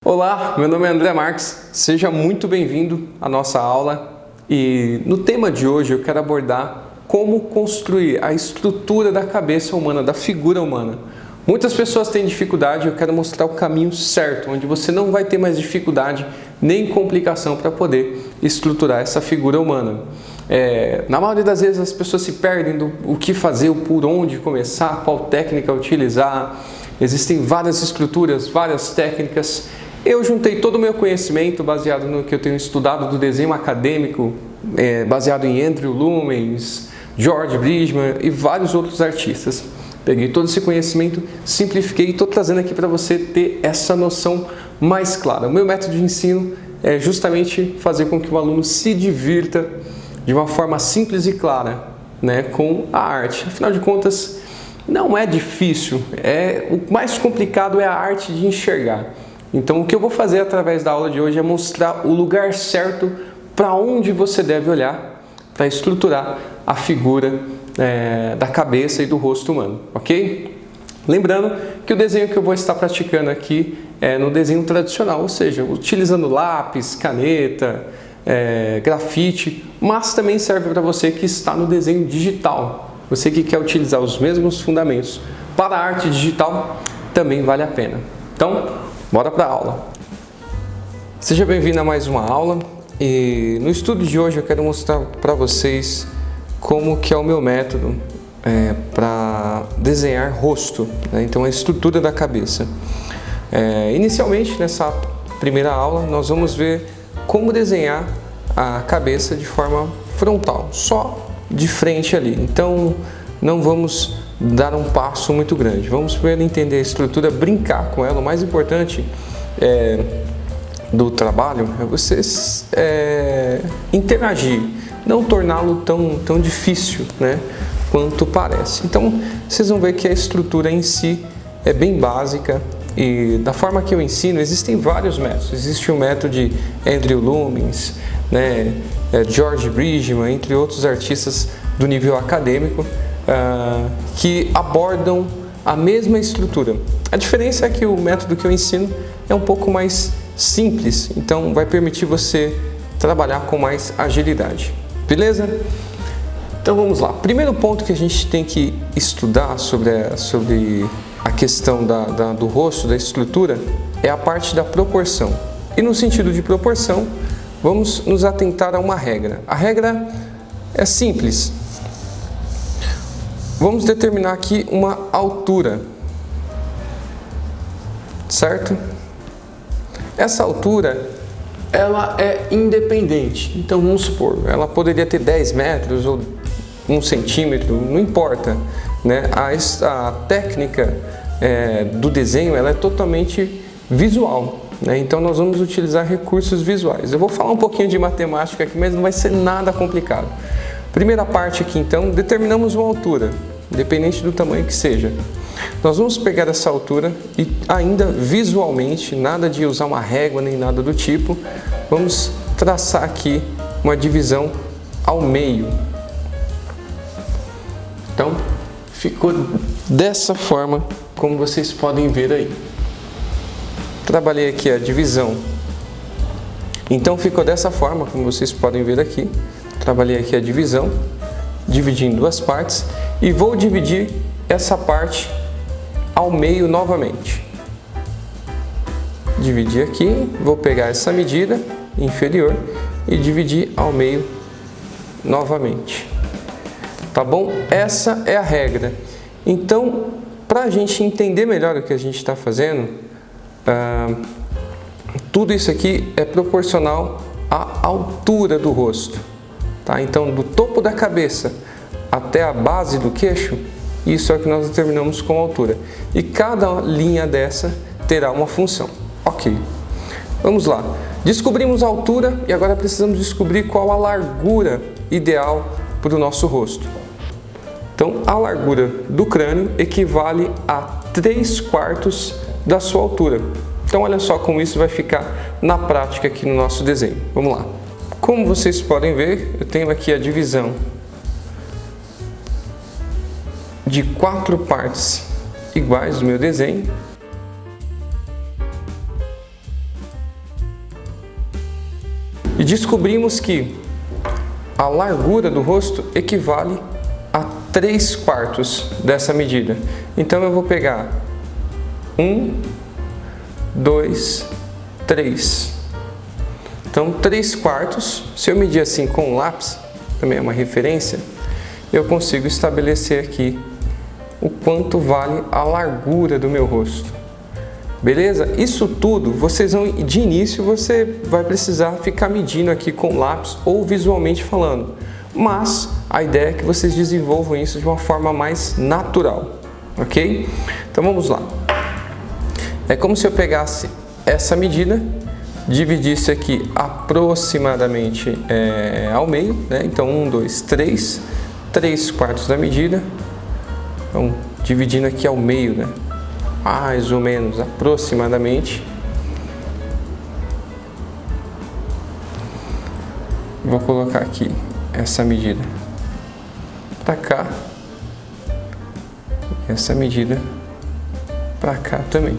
Olá, meu nome é André Marques, seja muito bem-vindo à nossa aula e no tema de hoje eu quero abordar como construir a estrutura da cabeça humana, da figura humana. Muitas pessoas têm dificuldade, eu quero mostrar o caminho certo, onde você não vai ter mais dificuldade nem complicação para poder estruturar essa figura humana. Na maioria das vezes as pessoas se perdem do o que fazer, por onde começar, qual técnica utilizar. Existem várias estruturas, várias técnicas. Eu juntei todo o meu conhecimento baseado no que eu tenho estudado do desenho acadêmico, baseado em Andrew Lumens, George Bridgman e vários outros artistas. Peguei todo esse conhecimento, simplifiquei e estou trazendo aqui para você ter essa noção mais clara. O meu método de ensino é justamente fazer com que o aluno se divirta de uma forma simples e clara, com a arte. Afinal de contas, não é difícil, o mais complicado é a arte de enxergar. Então, o que eu vou fazer através da aula de hoje é mostrar o lugar certo para onde você deve olhar para estruturar a figura da cabeça e do rosto humano, ok? Lembrando que o desenho que eu vou estar praticando aqui é no desenho tradicional, ou seja, utilizando lápis, caneta, grafite, mas também serve para você que está no desenho digital. Você que quer utilizar os mesmos fundamentos para a arte digital, também vale a pena. Então, bora para a aula. Seja bem-vindo a mais uma aula e no estudo de hoje eu quero mostrar para vocês como que é o meu método para desenhar rosto, então a estrutura da cabeça. Inicialmente, nessa primeira aula, nós vamos ver como desenhar a cabeça de forma frontal, só de frente ali. Então, não vamos dar um passo muito grande. Vamos primeiro entender a estrutura, brincar com ela. O mais importante do trabalho é você interagir, não torná-lo tão difícil, quanto parece. Então, vocês vão ver que a estrutura em si é bem básica e da forma que eu ensino, existem vários métodos. Existe o método de Andrew Lumens, George Bridgman, entre outros artistas do nível acadêmico, que abordam a mesma estrutura. A diferença é que o método que eu ensino é um pouco mais simples, então vai permitir você trabalhar com mais agilidade. Beleza? Então vamos lá. Primeiro ponto que a gente tem que estudar sobre a questão do rosto, da estrutura, é a parte da proporção. E no sentido de proporção, vamos nos atentar a uma regra. A regra é simples. Vamos determinar aqui uma altura, certo? Essa altura, ela é independente. Então, vamos supor, ela poderia ter 10 metros ou 1 centímetro, não importa, A técnica do desenho, ela é totalmente visual, Então, nós vamos utilizar recursos visuais. Eu vou falar um pouquinho de matemática aqui, mas não vai ser nada complicado. Primeira parte aqui, então, determinamos uma altura, independente do tamanho que seja. Nós vamos pegar essa altura e ainda visualmente, nada de usar uma régua nem nada do tipo, vamos traçar aqui uma divisão ao meio. Então, ficou dessa forma, como vocês podem ver aí. Trabalhei aqui a divisão. Então, ficou dessa forma, como vocês podem ver aqui. Trabalhei aqui a divisão, dividi em duas partes e vou dividir essa parte ao meio novamente. Dividir aqui, vou pegar essa medida inferior e dividir ao meio novamente. Tá bom? Essa é a regra. Então, para a gente entender melhor o que a gente está fazendo, tudo isso aqui é proporcional à altura do rosto. Tá? Então, do topo da cabeça até a base do queixo, isso é o que nós determinamos com altura. E cada linha dessa terá uma função. Ok. Vamos lá. Descobrimos a altura e agora precisamos descobrir qual a largura ideal para o nosso rosto. Então, a largura do crânio equivale a 3/4 da sua altura. Então, olha só como isso vai ficar na prática aqui no nosso desenho. Vamos lá. Como vocês podem ver, eu tenho aqui a divisão de 4 partes iguais do meu desenho. E descobrimos que a largura do rosto equivale a 3/4 dessa medida. Então eu vou pegar 1, 2, 3. Então 3/4, se eu medir assim com um lápis, também é uma referência, eu consigo estabelecer aqui o quanto vale a largura do meu rosto. Beleza? Isso tudo, de início, você vai precisar ficar medindo aqui com lápis ou visualmente falando. Mas a ideia é que vocês desenvolvam isso de uma forma mais natural, ok? Então vamos lá. É como se eu pegasse essa medida, dividisse aqui aproximadamente ao meio, né? Então 1, 2, 3, 3/4 da medida. Então dividindo aqui ao meio, né? Mais ou menos, aproximadamente. Vou colocar aqui essa medida para cá, e essa medida para cá também.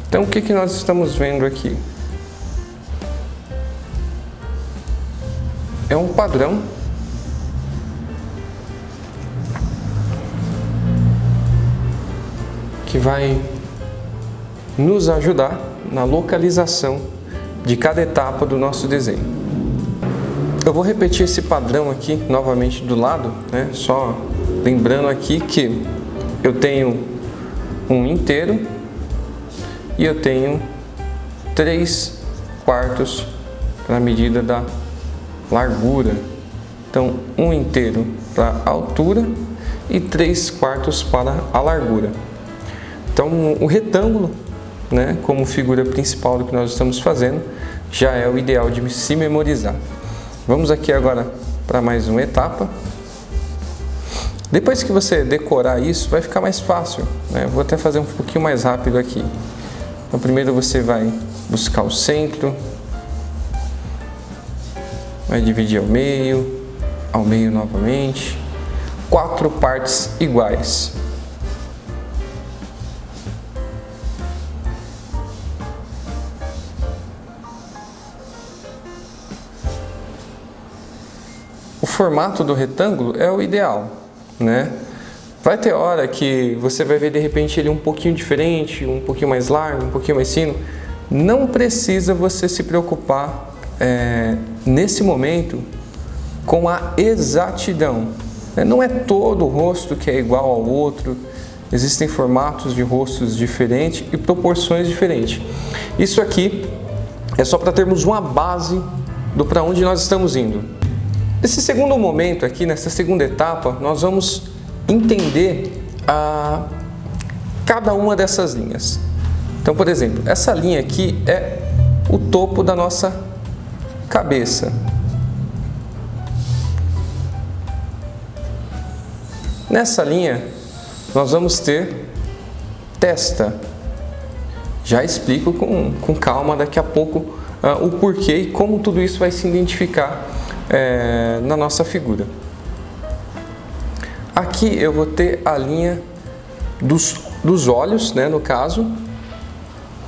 Então o que nós estamos vendo aqui? É um padrão que vai nos ajudar na localização de cada etapa do nosso desenho. Eu vou repetir esse padrão aqui novamente do lado, né? Só lembrando aqui que eu tenho um inteiro e eu tenho 3/4 na medida da largura. Então, um inteiro para a altura e 3/4 para a largura. Então, o retângulo, né, como figura principal do que nós estamos fazendo, já é o ideal de se memorizar. Vamos aqui agora para mais uma etapa. Depois que você decorar isso, vai ficar mais fácil, né? Vou até fazer um pouquinho mais rápido aqui. Então, primeiro você vai buscar o centro, vai dividir ao meio novamente, 4 partes iguais. O formato do retângulo é o ideal, né? Vai ter hora que você vai ver de repente ele um pouquinho diferente, um pouquinho mais largo, um pouquinho mais fino. Não precisa você se preocupar nesse momento com a exatidão. Não é todo o rosto que é igual ao outro, existem formatos de rostos diferentes e proporções diferentes. Isso aqui é só para termos uma base do para onde nós estamos indo. Nesse segundo momento aqui, nessa segunda etapa, nós vamos entender cada uma dessas linhas. Então, por exemplo, essa linha aqui é o topo da nossa cabeça. Nessa linha, nós vamos ter testa. Já explico com calma daqui a pouco o porquê e como tudo isso vai se identificar na nossa figura. Aqui eu vou ter a linha dos olhos, né, no caso,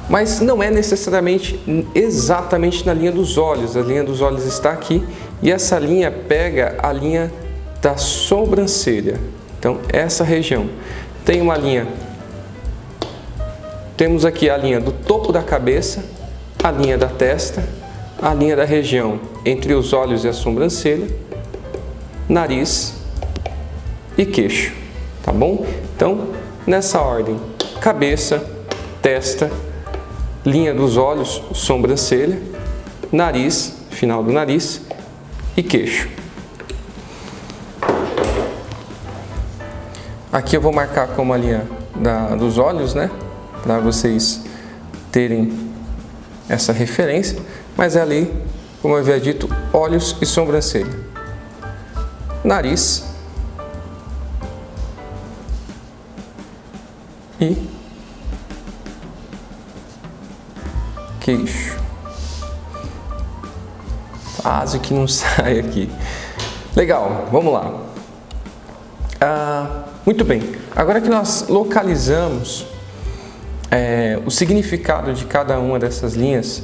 mas não é necessariamente exatamente na linha dos olhos. A linha dos olhos está aqui e essa linha pega a linha da sobrancelha. Então, essa região tem uma linha. Temos aqui a linha do topo da cabeça, a linha da testa, a linha da região entre os olhos e a sobrancelha, nariz e queixo, tá bom? Então, nessa ordem: cabeça, testa, linha dos olhos, sobrancelha, nariz, final do nariz e queixo. Aqui eu vou marcar como a linha dos olhos, né? Para vocês terem essa referência, mas é ali, como eu havia dito, olhos e sobrancelha. Nariz e queixo. Quase que não sai aqui. Legal, vamos lá. Muito bem, agora que nós localizamos o significado de cada uma dessas linhas,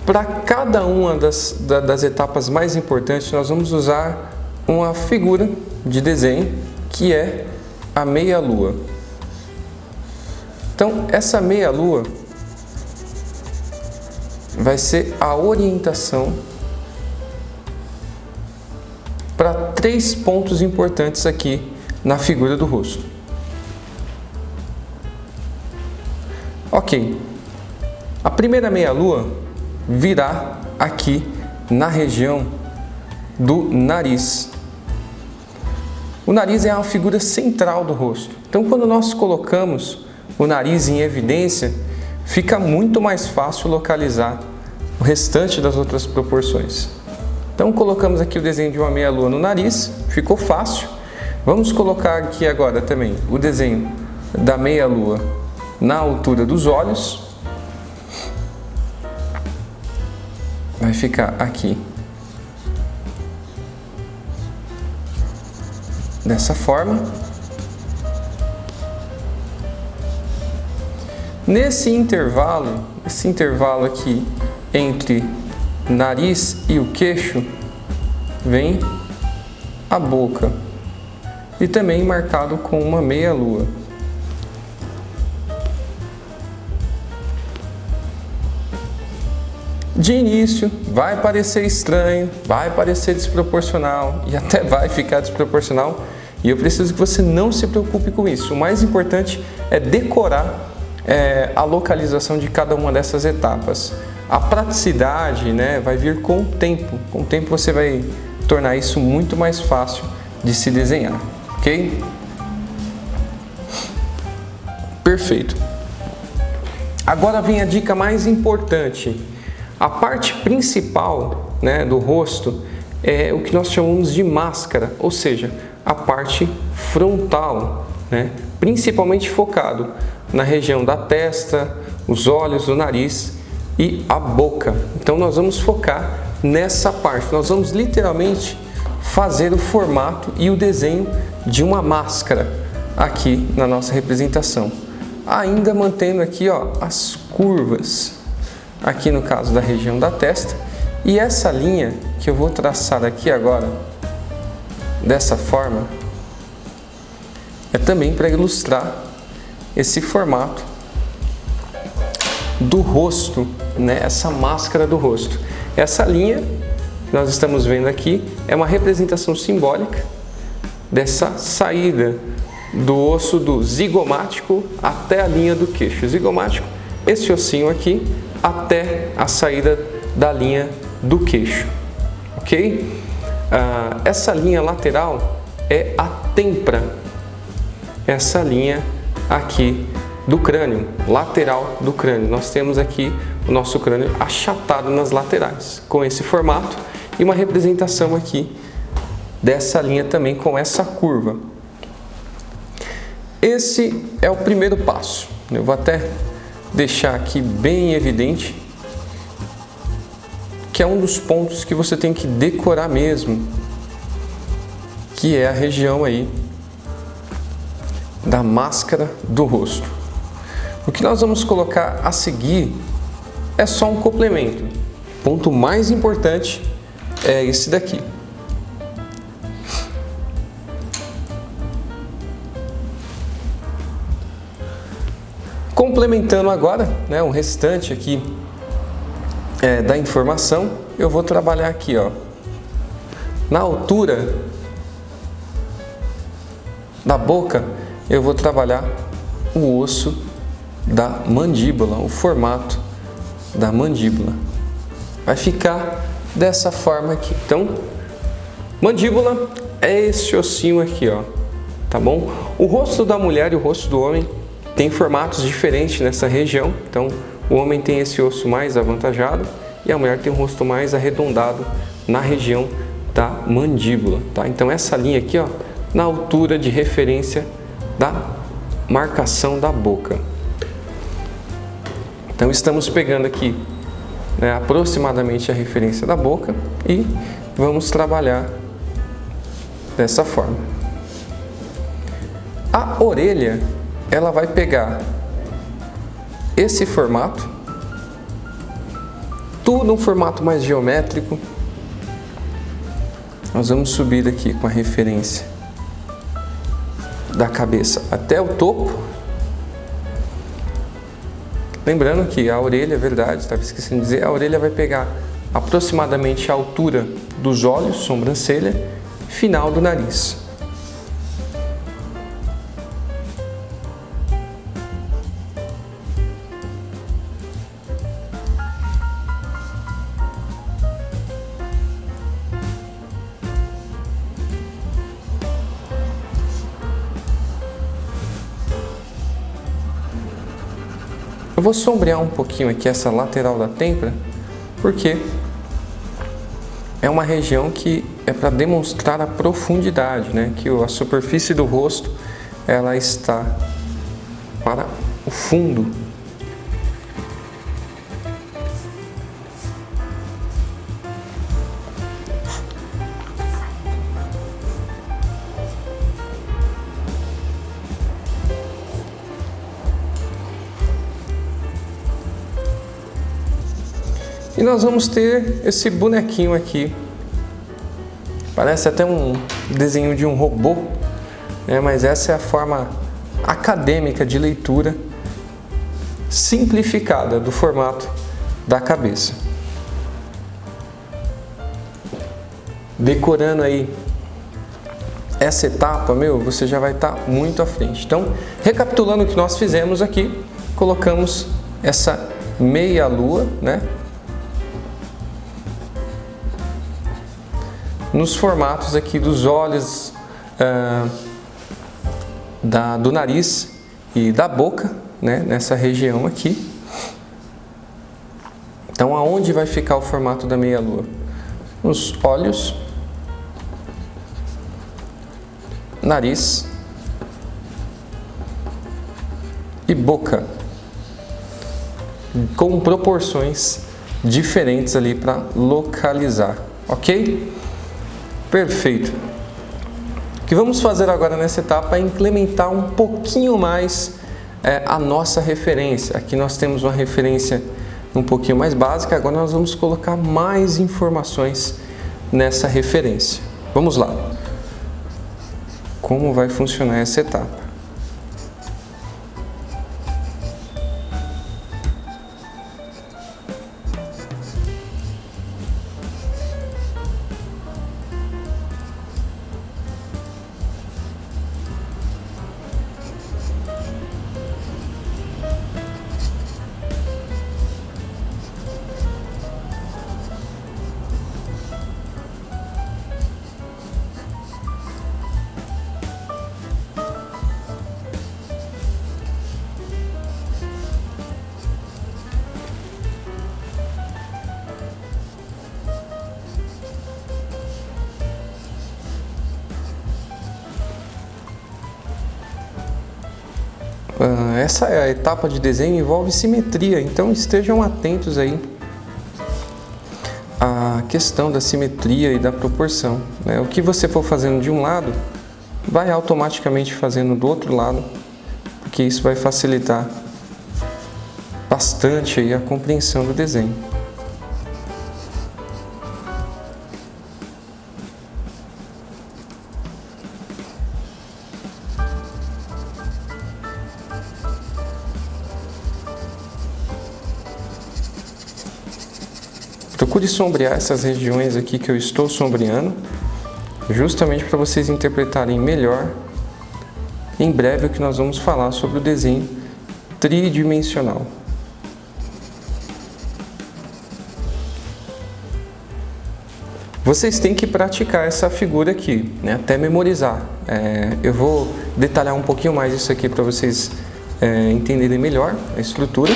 para cada uma das etapas mais importantes, nós vamos usar uma figura de desenho que é a meia-lua. Então, essa meia-lua vai ser a orientação para 3 pontos importantes aqui na figura do rosto. Ok, a primeira meia-lua virá aqui na região do nariz. O nariz é uma figura central do rosto. Então, quando nós colocamos o nariz em evidência, fica muito mais fácil localizar o restante das outras proporções. Então, colocamos aqui o desenho de uma meia-lua no nariz, ficou fácil. Vamos colocar aqui agora também o desenho da meia-lua na altura dos olhos. Vai ficar aqui dessa forma. Nesse intervalo aqui entre nariz e o queixo, vem a boca e também marcado com uma meia-lua. De início vai parecer estranho, vai parecer desproporcional e até vai ficar desproporcional, e eu preciso que você não se preocupe com isso. O mais importante é decorar a localização de cada uma dessas etapas. A praticidade, né, vai vir com o tempo. Com o tempo você vai tornar isso muito mais fácil de se desenhar, ok? Perfeito. Agora vem a dica mais importante. A parte principal, né, do rosto é o que nós chamamos de máscara, ou seja, a parte frontal, né, principalmente focado na região da testa, os olhos, o nariz e a boca. Então nós vamos focar nessa parte, nós vamos literalmente fazer o formato e o desenho de uma máscara aqui na nossa representação. Ainda mantendo aqui, ó, as curvas, aqui no caso da região da testa, e essa linha que eu vou traçar aqui agora, dessa forma, é também para ilustrar esse formato do rosto, né? Essa máscara do rosto. Essa linha que nós estamos vendo aqui é uma representação simbólica dessa saída do osso do zigomático até a linha do queixo. O zigomático, esse ossinho aqui, até a saída da linha do queixo, ok? Essa linha lateral é a têmpora, essa linha aqui do crânio, lateral do crânio. Nós temos aqui o nosso crânio achatado nas laterais, com esse formato e uma representação aqui dessa linha também com essa curva. Esse é o primeiro passo. Eu vou até deixar aqui bem evidente que é um dos pontos que você tem que decorar mesmo, que é a região aí da máscara do rosto. O que nós vamos colocar a seguir é só um complemento. O ponto mais importante é esse daqui. Complementando agora, né, o restante aqui da informação, eu vou trabalhar aqui, ó, na altura da boca, eu vou trabalhar o osso da mandíbula, o formato da mandíbula. Vai ficar dessa forma aqui. Então, mandíbula é esse ossinho aqui, ó, tá bom? O rosto da mulher e o rosto do homem tem formatos diferentes nessa região. Então, o homem tem esse osso mais avantajado e a mulher tem um rosto mais arredondado na região da mandíbula, tá? Então, essa linha aqui, ó, na altura de referência da marcação da boca. Então, estamos pegando aqui, né, aproximadamente a referência da boca e vamos trabalhar dessa forma. A orelha, ela vai pegar esse formato, tudo um formato mais geométrico. Nós vamos subir aqui com a referência da cabeça até o topo. Lembrando que a orelha, é verdade, estava esquecendo de dizer, a orelha vai pegar aproximadamente a altura dos olhos, sobrancelha, final do nariz. Eu vou sombrear um pouquinho aqui essa lateral da têmpora, porque é uma região que é para demonstrar a profundidade, né? Que a superfície do rosto ela está para o fundo. E nós vamos ter esse bonequinho aqui. Parece até um desenho de um robô, né? Mas essa é a forma acadêmica de leitura simplificada do formato da cabeça. Decorando aí essa etapa, você já vai estar muito à frente. Então, recapitulando o que nós fizemos aqui, colocamos essa meia lua, né? Nos formatos aqui dos olhos, do nariz e da boca, né? Nessa região aqui. Então, aonde vai ficar o formato da meia-lua? Nos olhos, nariz e boca, com proporções diferentes ali para localizar, ok? Perfeito. O que vamos fazer agora nessa etapa é implementar um pouquinho mais a nossa referência. Aqui nós temos uma referência um pouquinho mais básica, agora nós vamos colocar mais informações nessa referência. Vamos lá. Como vai funcionar essa etapa? Essa é a etapa de desenho, envolve simetria, então estejam atentos aí à questão da simetria e da proporção, né? O que você for fazendo de um lado, vai automaticamente fazendo do outro lado, porque isso vai facilitar bastante aí a compreensão do desenho. Procure sombrear essas regiões aqui que eu estou sombreando, justamente para vocês interpretarem melhor em breve o que nós vamos falar sobre o desenho tridimensional. Vocês têm que praticar essa figura aqui, né, até memorizar. Eu vou detalhar um pouquinho mais isso aqui para vocês entenderem melhor a estrutura.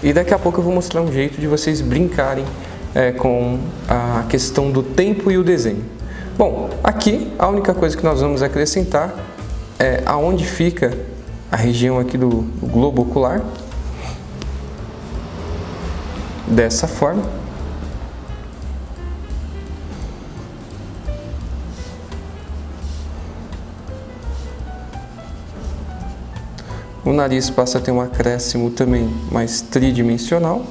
E daqui a pouco eu vou mostrar um jeito de vocês brincarem com a questão do tempo e o desenho. Bom, aqui a única coisa que nós vamos acrescentar é aonde fica a região aqui do globo ocular. Dessa forma. O nariz passa a ter um acréscimo também mais tridimensional.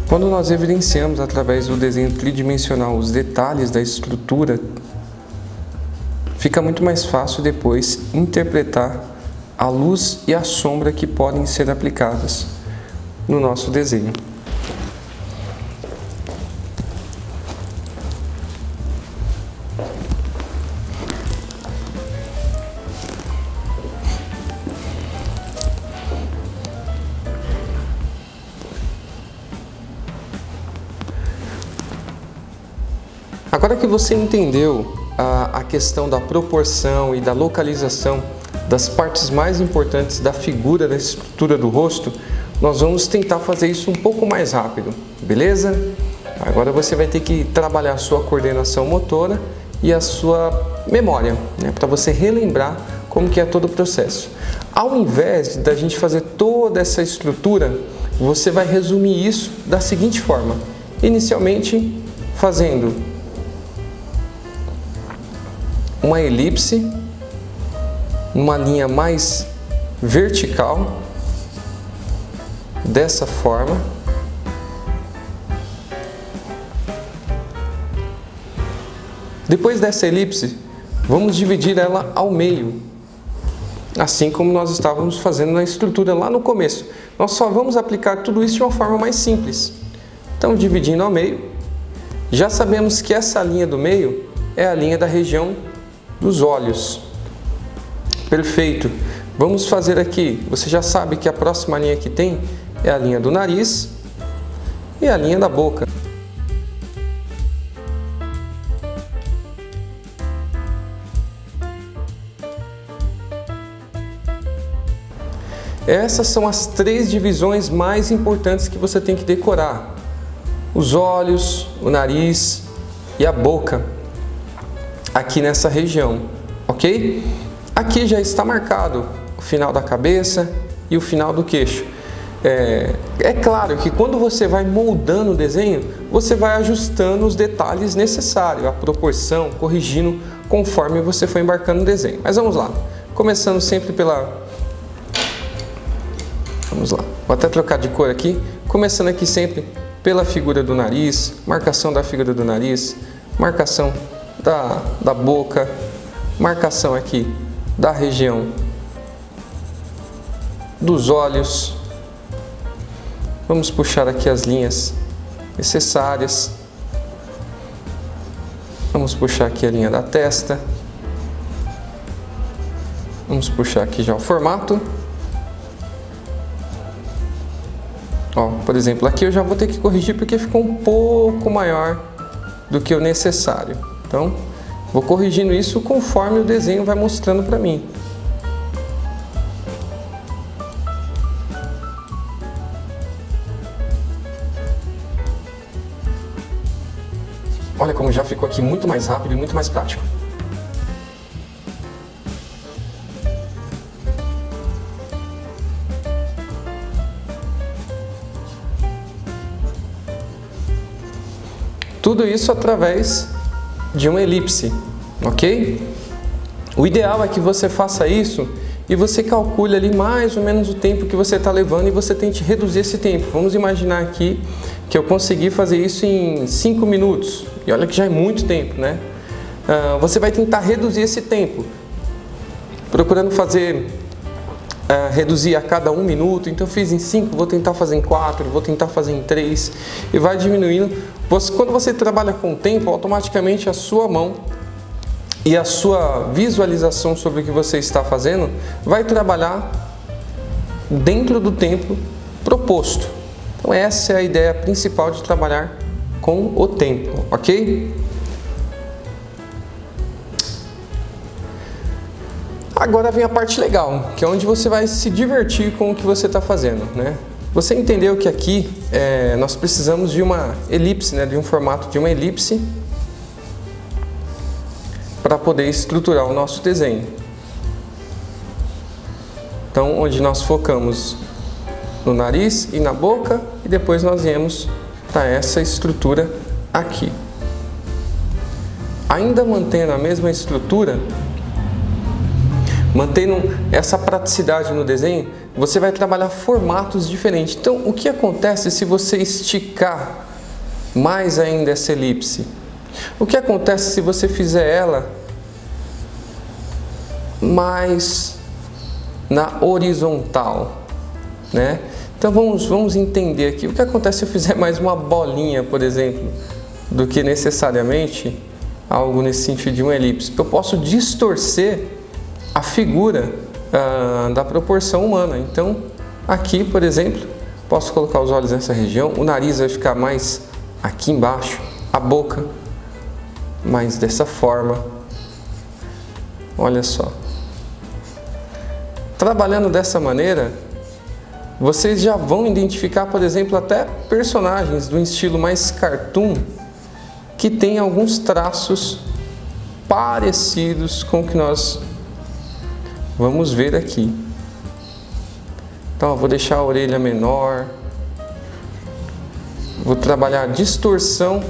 Quando nós evidenciamos através do desenho tridimensional os detalhes da estrutura, fica muito mais fácil depois interpretar a luz e a sombra que podem ser aplicadas no nosso desenho. Agora que você entendeu a questão da proporção e da localização das partes mais importantes da figura, da estrutura do rosto, nós vamos tentar fazer isso um pouco mais rápido, beleza? Agora você vai ter que trabalhar a sua coordenação motora e a sua memória, né, para você relembrar como que é todo o processo. Ao invés da gente fazer toda essa estrutura, você vai resumir isso da seguinte forma: inicialmente fazendo uma elipse, numa linha mais vertical, dessa forma. Depois dessa elipse, vamos dividir ela ao meio, assim como nós estávamos fazendo na estrutura lá no começo. Nós só vamos aplicar tudo isso de uma forma mais simples. Então, dividindo ao meio, já sabemos que essa linha do meio é a linha da região dos olhos. Perfeito. Vamos fazer aqui, você já sabe que a próxima linha que tem é a linha do nariz e a linha da boca. Essas são as 3 divisões mais importantes que você tem que decorar: os olhos, o nariz e a boca, aqui nessa região, ok? Aqui já está marcado o final da cabeça e o final do queixo. É claro que quando você vai moldando o desenho, você vai ajustando os detalhes necessários, a proporção, corrigindo conforme você for embarcando no desenho. Mas vamos lá, começando sempre pela... Vamos lá, vou até trocar de cor aqui, começando aqui sempre pela figura do nariz, marcação da figura do nariz, marcação da boca, marcação aqui da região dos olhos. Vamos puxar aqui as linhas necessárias. Vamos puxar aqui a linha da testa. Vamos puxar aqui já o formato. Ó, por exemplo, aqui eu já vou ter que corrigir porque ficou um pouco maior do que o necessário. Então, vou corrigindo isso conforme o desenho vai mostrando para mim. Olha como já ficou aqui muito mais rápido e muito mais prático. Tudo isso através de uma elipse, ok? O ideal é que você faça isso e você calcule ali mais ou menos o tempo que você está levando e você tente reduzir esse tempo. Vamos imaginar aqui que eu consegui fazer isso em 5 minutos. E olha que já é muito tempo, né? Você vai tentar reduzir esse tempo, procurando fazer, reduzir a cada 1 minuto. Então eu fiz em 5, vou tentar fazer em 4, vou tentar fazer em 3 e vai diminuindo. Quando você trabalha com o tempo, automaticamente a sua mão e a sua visualização sobre o que você está fazendo vai trabalhar dentro do tempo proposto. Então essa é a ideia principal de trabalhar com o tempo, ok? Agora vem a parte legal, que é onde você vai se divertir com o que você está fazendo, né? Você entendeu que aqui nós precisamos de uma elipse, né? De um formato de uma elipse para poder estruturar o nosso desenho. Então, onde nós focamos no nariz e na boca, e depois nós viemos para essa estrutura aqui. Ainda mantendo a mesma estrutura, mantendo essa praticidade no desenho, você vai trabalhar formatos diferentes. Então, o que acontece se você esticar mais ainda essa elipse? O que acontece se você fizer ela mais na horizontal, né? Então vamos entender aqui. O que acontece se eu fizer mais uma bolinha, por exemplo, do que necessariamente algo nesse sentido de uma elipse? Eu posso distorcer a figura da proporção humana. Então, aqui, por exemplo, posso colocar os olhos nessa região, o nariz vai ficar mais aqui embaixo, a boca mais dessa forma. Olha só. Trabalhando dessa maneira, vocês já vão identificar, por exemplo, até personagens do estilo mais cartoon que tem alguns traços parecidos com o que nós vamos ver aqui. Então, eu vou deixar a orelha menor, vou trabalhar a distorção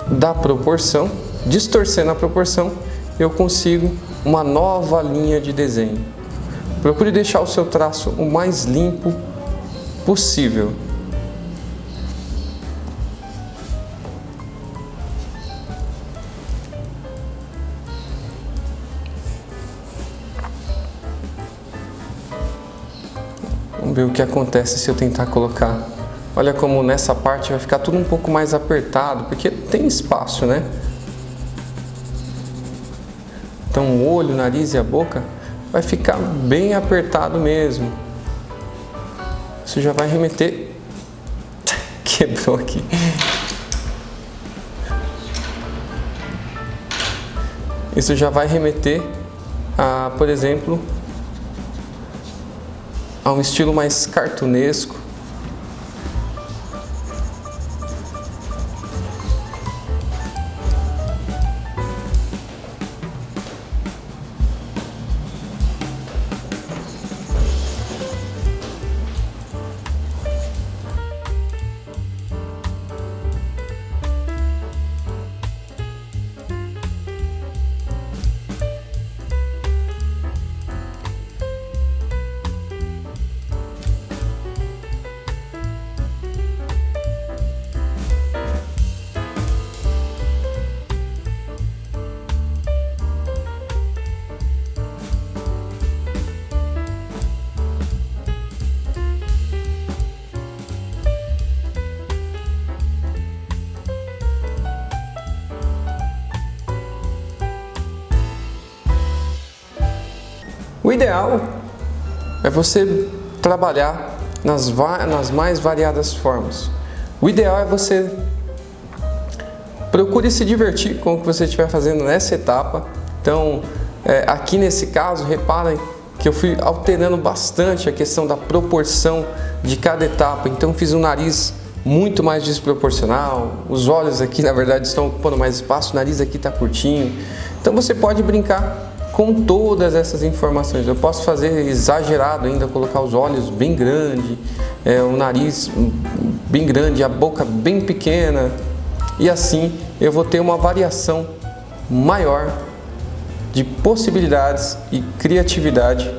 da proporção. Distorcendo a proporção, eu consigo uma nova linha de desenho. Procure deixar o seu traço o mais limpo possível. Vamos ver o que acontece se eu tentar colocar. Olha como nessa parte vai ficar tudo um pouco mais apertado, porque tem espaço, né? Então o olho, o nariz e a boca vai ficar bem apertado mesmo. Isso já vai remeter... Quebrou aqui. Isso já vai remeter a, por exemplo, a um estilo mais cartunesco. O ideal é você trabalhar nas mais variadas formas. O ideal é você procure se divertir com o que você estiver fazendo nessa etapa. Então, aqui nesse caso, reparem que eu fui alterando bastante a questão da proporção de cada etapa. Então, fiz um nariz muito mais desproporcional, os olhos aqui na verdade estão ocupando mais espaço, o nariz aqui está curtinho. Então, você pode brincar com todas essas informações. Eu posso fazer exagerado ainda, colocar os olhos bem grande, o nariz bem grande, a boca bem pequena, e assim eu vou ter uma variação maior de possibilidades e criatividade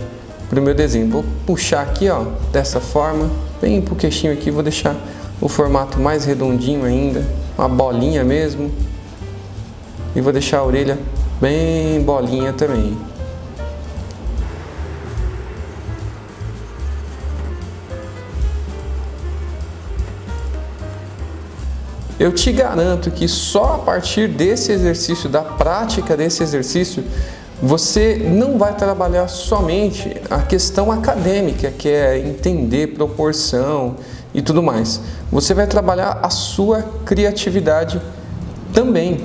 para o meu desenho. Vou puxar aqui, ó, dessa forma, bem pro queixinho aqui, vou deixar o formato mais redondinho ainda, uma bolinha mesmo, e vou deixar a orelha bem bolinha também. eu te garanto que só a partir desse exercício, da prática desse exercício, você não vai trabalhar somente a questão acadêmica, que é entender proporção e tudo mais. Você vai trabalhar a sua criatividade também.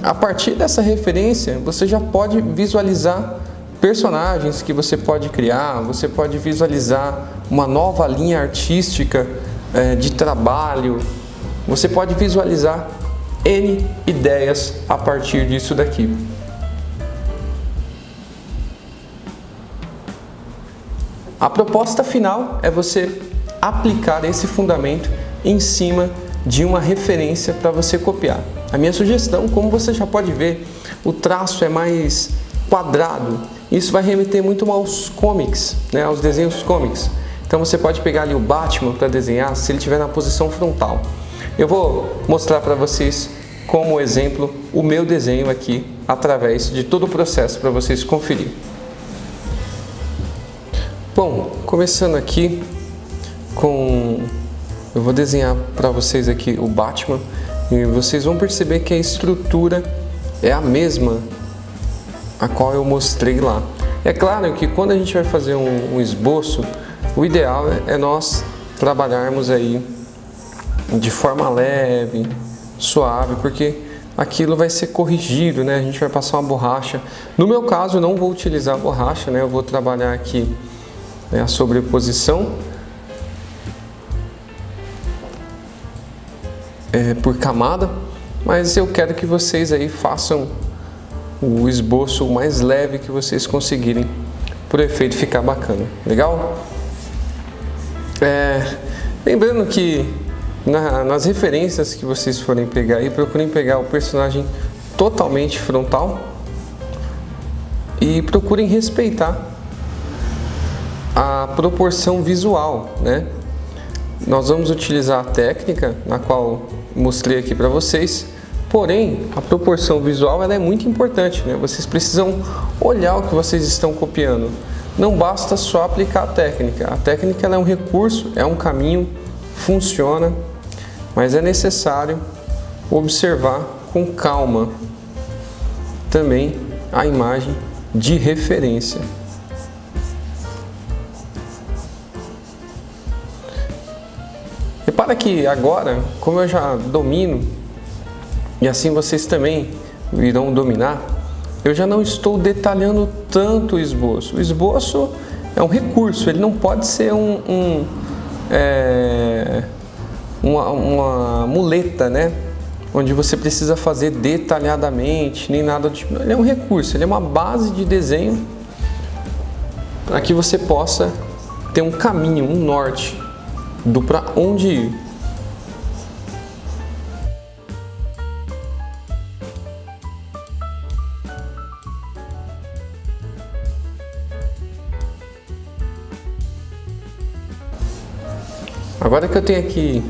A partir dessa referência, você já pode visualizar personagens que você pode criar, você pode visualizar uma nova linha artística de trabalho, você pode visualizar N ideias a partir disso daqui. A proposta final é você aplicar esse fundamento em cima de uma referência para você copiar. A minha sugestão, como você já pode ver, o traço é mais quadrado. Isso vai remeter muito aos comics, né, aos desenhos comics. Então você pode pegar ali o Batman para desenhar se ele estiver na posição frontal. Eu vou mostrar para vocês como exemplo o meu desenho aqui através de todo o processo para vocês conferir. Bom, começando aqui eu vou desenhar para vocês aqui o Batman e vocês vão perceber que a estrutura é a mesma a qual eu mostrei lá. É claro que quando a gente vai fazer um esboço, o ideal é nós trabalharmos aí de forma leve, suave, porque aquilo vai ser corrigido, né? A gente vai passar uma borracha. No meu caso, eu não vou utilizar a borracha, né? Eu vou trabalhar aqui a sobreposição por camada, mas eu quero que vocês aí façam o esboço o mais leve que vocês conseguirem, para o efeito ficar bacana. Legal? Lembrando que nas referências que vocês forem pegar aí, procurem pegar o personagem totalmente frontal e procurem respeitar a proporção visual, né? Nós vamos utilizar a técnica na qual mostrei aqui para vocês, porém a proporção visual ela é muito importante, né? Vocês precisam olhar o que vocês estão copiando. Não basta só aplicar a técnica. A técnica ela é um recurso, é um caminho, funciona, mas é necessário observar com calma também a imagem de referência. Repara que agora, como eu já domino, e assim vocês também irão dominar, eu já não estou detalhando tanto o esboço. O esboço é um recurso, ele não pode ser uma muleta, né? Onde você precisa fazer detalhadamente, nem nada do tipo. Ele é um recurso, ele é uma base de desenho para que você possa ter um caminho, um norte do para onde ir. Agora que eu tenho aqui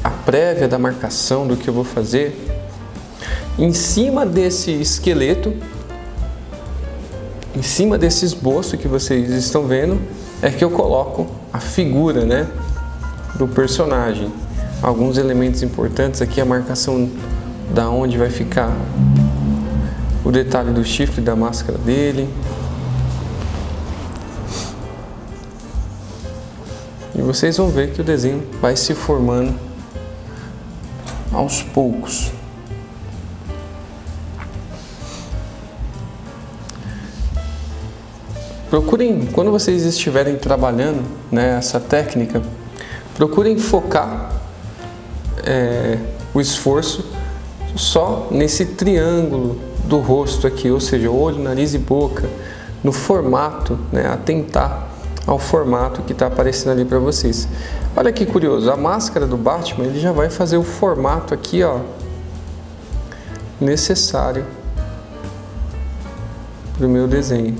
a prévia da marcação do que eu vou fazer, em cima desse esqueleto, em cima desse esboço que vocês estão vendo, é que eu coloco a figura, né, do personagem. Alguns elementos importantes aqui, a marcação da onde vai ficar o detalhe do chifre da máscara dele. E vocês vão ver que o desenho vai se formando aos poucos. Procurem, quando vocês estiverem trabalhando, né, essa técnica, procurem focar o esforço só nesse triângulo do rosto aqui, ou seja, olho, nariz e boca, no formato, né, atentar ao formato que está aparecendo ali para vocês. Olha que curioso, a máscara do Batman ele já vai fazer o formato aqui, ó, necessário para o meu desenho.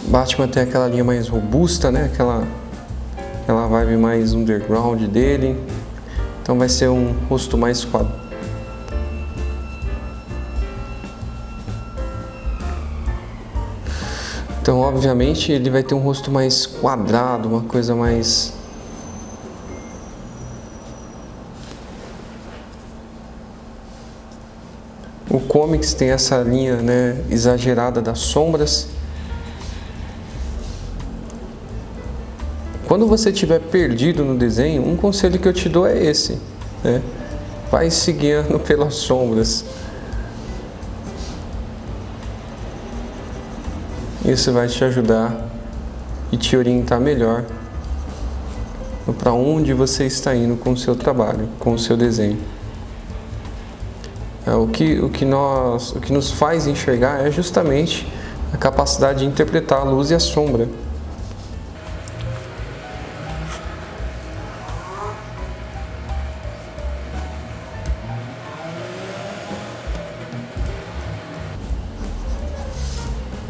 Batman tem aquela linha mais robusta, né? Aquela vibe mais underground dele. Então vai ser um rosto mais quadrado. Então, obviamente, ele vai ter um rosto mais quadrado, uma coisa mais... O Comics tem essa linha, né, exagerada das sombras. Quando você estiver perdido no desenho, um conselho que eu te dou é esse, né? Vai se guiando pelas sombras. Isso vai te ajudar e te orientar melhor para onde você está indo com o seu trabalho, com o seu desenho. O que nos faz enxergar é justamente a capacidade de interpretar a luz e a sombra.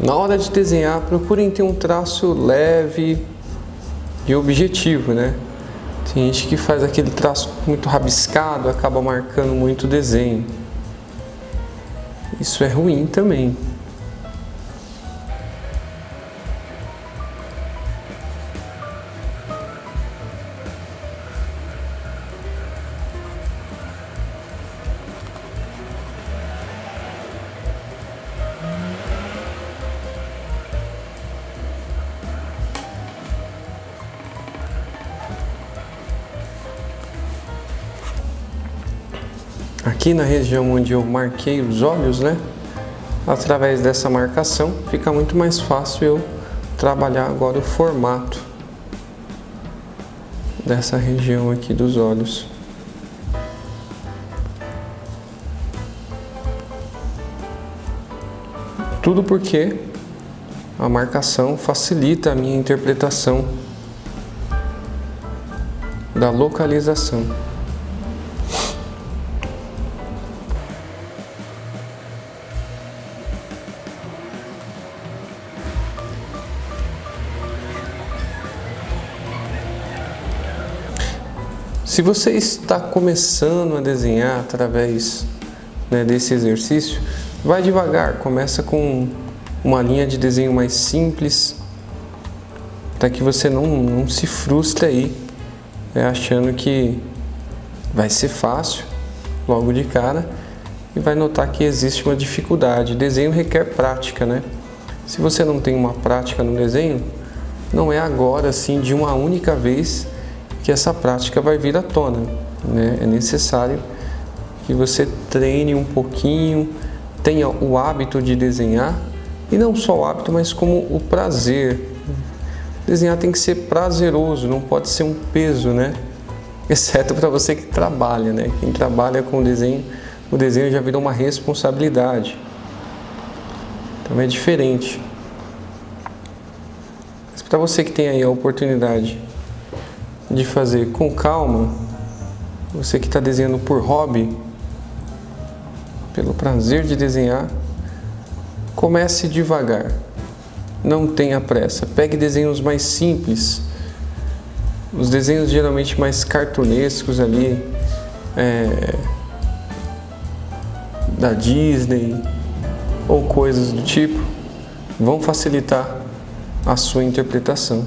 Na hora de desenhar, procurem ter um traço leve e objetivo, né? Tem gente que faz aquele traço muito rabiscado, acaba marcando muito o desenho. Isso é ruim também. Aqui na região onde eu marquei os olhos, né? Através dessa marcação fica muito mais fácil eu trabalhar agora o formato dessa região aqui dos olhos. Tudo porque a marcação facilita a minha interpretação da localização. Se você está começando a desenhar através, né, desse exercício, vai devagar, começa com uma linha de desenho mais simples, para que você não se frustre aí, né, achando que vai ser fácil logo de cara e vai notar que existe uma dificuldade. Desenho requer prática, né? Se você não tem uma prática no desenho, não é agora assim de uma única vez que essa prática vai vir à tona, né? É necessário que você treine um pouquinho, tenha o hábito de desenhar, e não só o hábito, mas como o prazer. Desenhar tem que ser prazeroso, não pode ser um peso, né? Exceto para você que trabalha, né? Quem trabalha com o desenho já virou uma responsabilidade. Então é diferente. Mas para você que tem aí a oportunidade de fazer com calma, você que está desenhando por hobby, pelo prazer de desenhar, comece devagar, não tenha pressa, pegue desenhos mais simples, os desenhos geralmente mais cartunescos ali, da Disney ou coisas do tipo, vão facilitar a sua interpretação.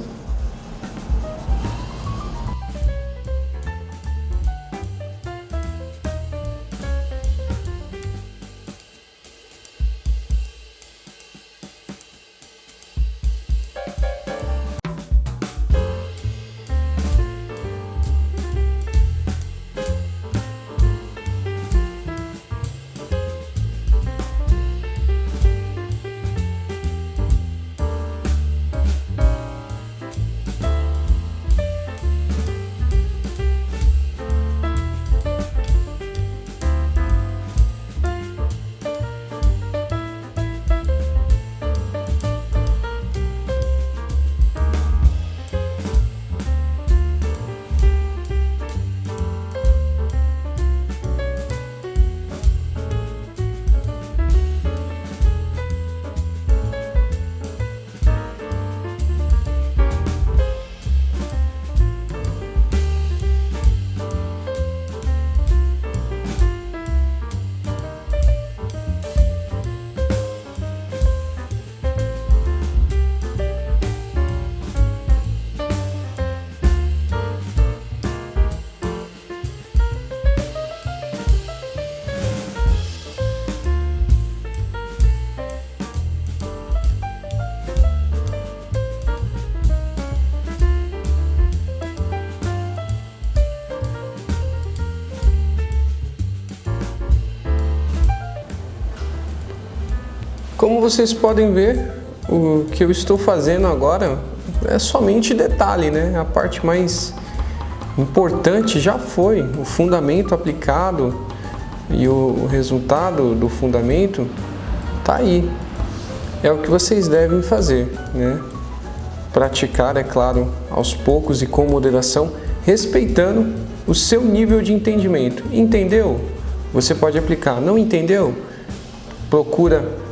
como vocês podem ver, o que eu estou fazendo agora é somente detalhe, né? A parte mais importante já foi o fundamento aplicado e o resultado do fundamento tá aí. É o que vocês devem fazer, né? Praticar, é claro, aos poucos e com moderação, respeitando o seu nível de entendimento. Entendeu? Você pode aplicar. Não entendeu? Procura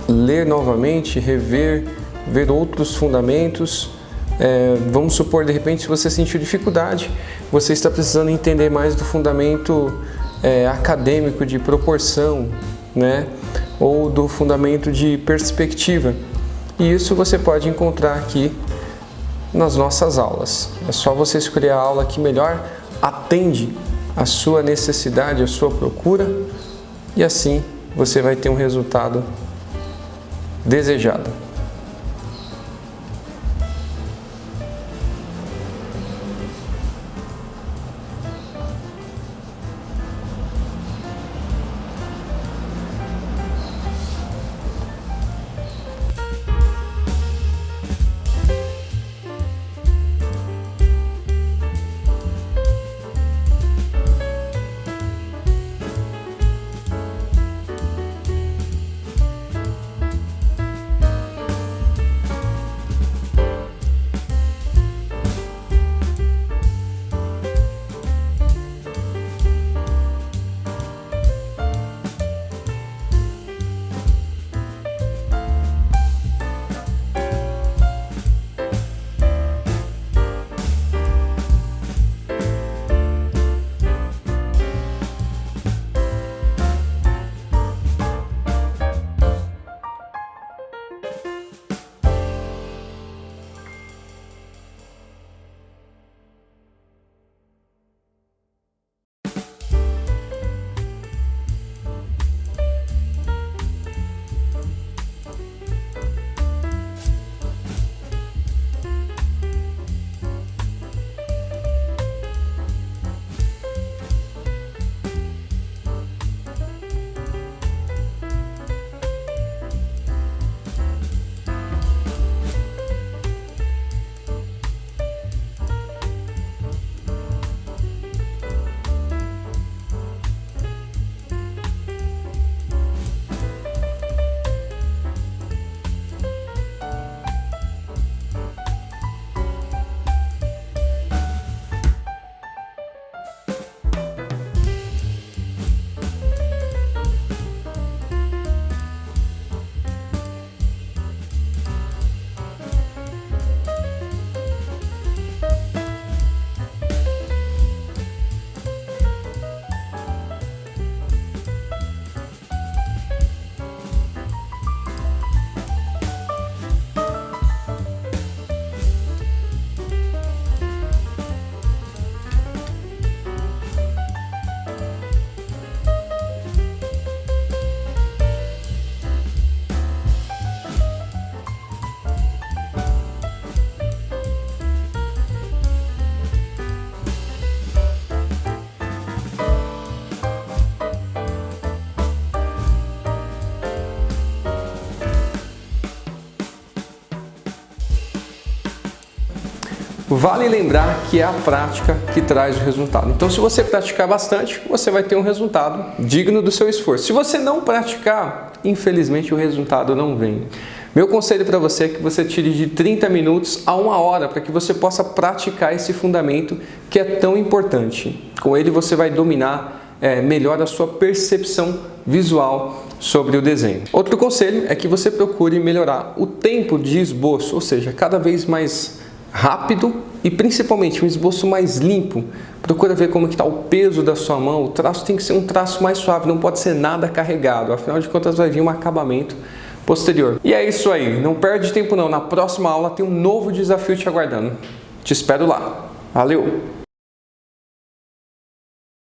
ler novamente, rever, ver outros fundamentos. Vamos supor, de repente, se você sentiu dificuldade, você está precisando entender mais do fundamento acadêmico de proporção, né? Ou do fundamento de perspectiva. E isso você pode encontrar aqui nas nossas aulas. É só você escolher a aula que melhor atende a sua necessidade, a sua procura, e assim você vai ter um resultado desejado. Vale lembrar que é a prática que traz o resultado. Então, se você praticar bastante, você vai ter um resultado digno do seu esforço. Se você não praticar, infelizmente o resultado não vem. Meu conselho para você é que você tire de 30 minutos a 1 hora para que você possa praticar esse fundamento que é tão importante. Com ele você vai dominar melhor a sua percepção visual sobre o desenho. Outro conselho é que você procure melhorar o tempo de esboço, ou seja, cada vez mais rápido e principalmente um esboço mais limpo. Procura ver como está o peso da sua mão. O traço tem que ser um traço mais suave, não pode ser nada carregado, afinal de contas vai vir um acabamento posterior. E é isso aí, não perde tempo não, na próxima aula tem um novo desafio te aguardando. Te espero lá. Valeu!